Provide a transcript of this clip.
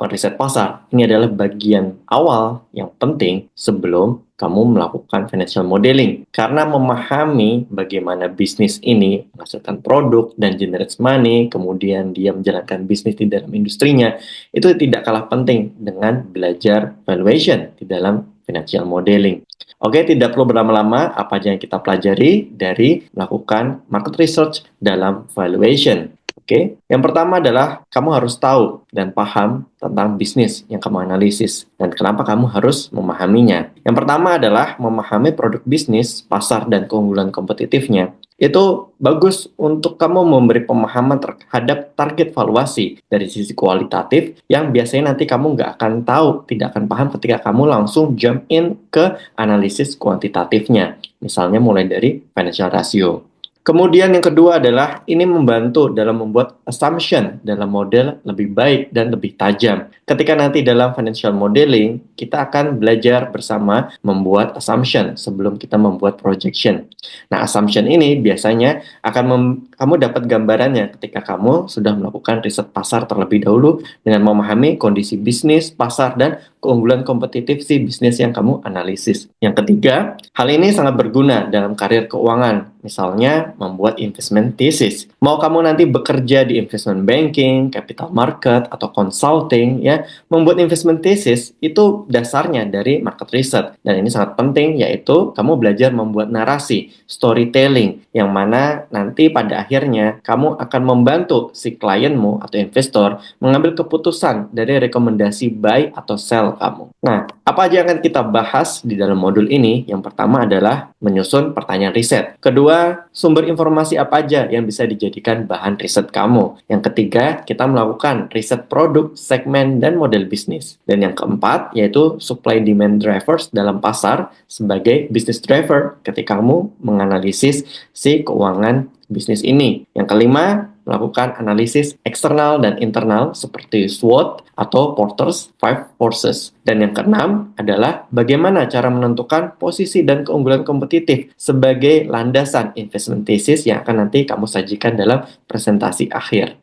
melakukan riset pasar. Ini adalah bagian awal yang penting sebelum kamu melakukan financial modeling. Karena memahami bagaimana bisnis ini menghasilkan produk dan generates money, kemudian dia menjalankan bisnis di dalam industrinya, itu tidak kalah penting dengan belajar valuation di dalam financial modeling. Oke, tidak perlu berlama-lama, apa aja yang kita pelajari dari melakukan market research dalam valuation. Oke, yang pertama adalah kamu harus tahu dan paham tentang bisnis yang kamu analisis dan kenapa kamu harus memahaminya. Yang pertama adalah memahami produk bisnis, pasar, dan keunggulan kompetitifnya. Itu bagus untuk kamu memberi pemahaman terhadap target valuasi dari sisi kualitatif yang biasanya nanti kamu nggak akan tahu, tidak akan paham ketika kamu langsung jump in ke analisis kuantitatifnya. Misalnya mulai dari financial ratio. Kemudian yang kedua adalah ini membantu dalam membuat assumption dalam model lebih baik dan lebih tajam. Ketika nanti dalam financial modeling, kita akan belajar bersama membuat assumption sebelum kita membuat projection. Nah, assumption ini biasanya akan kamu dapat gambarannya ketika kamu sudah melakukan riset pasar terlebih dahulu dengan memahami kondisi bisnis, pasar, dan keunggulan kompetitif si bisnis yang kamu analisis. Yang ketiga, hal ini sangat berguna dalam karir keuangan. Misalnya, membuat investment thesis. Mau kamu nanti bekerja di investment banking, capital market, atau consulting, ya, membuat investment thesis itu dasarnya dari market research. Dan ini sangat penting, yaitu kamu belajar membuat narasi, storytelling, yang mana nanti pada akhirnya kamu akan membantu si klienmu atau investor mengambil keputusan dari rekomendasi buy atau sell kamu. Nah, apa aja yang akan kita bahas di dalam modul ini? Yang pertama adalah menyusun pertanyaan riset. Kedua, sumber informasi apa aja yang bisa dijadikan bahan riset kamu. Yang ketiga, kita melakukan riset produk, segmen, dan model bisnis. Dan yang keempat, yaitu supply demand drivers dalam pasar sebagai business driver ketika kamu menganalisis si keuangan bisnis ini. Yang kelima, melakukan analisis eksternal dan internal seperti SWOT atau Porter's Five Forces. Dan yang keenam adalah bagaimana cara menentukan posisi dan keunggulan kompetitif sebagai landasan investment thesis yang akan nanti kamu sajikan dalam presentasi akhir.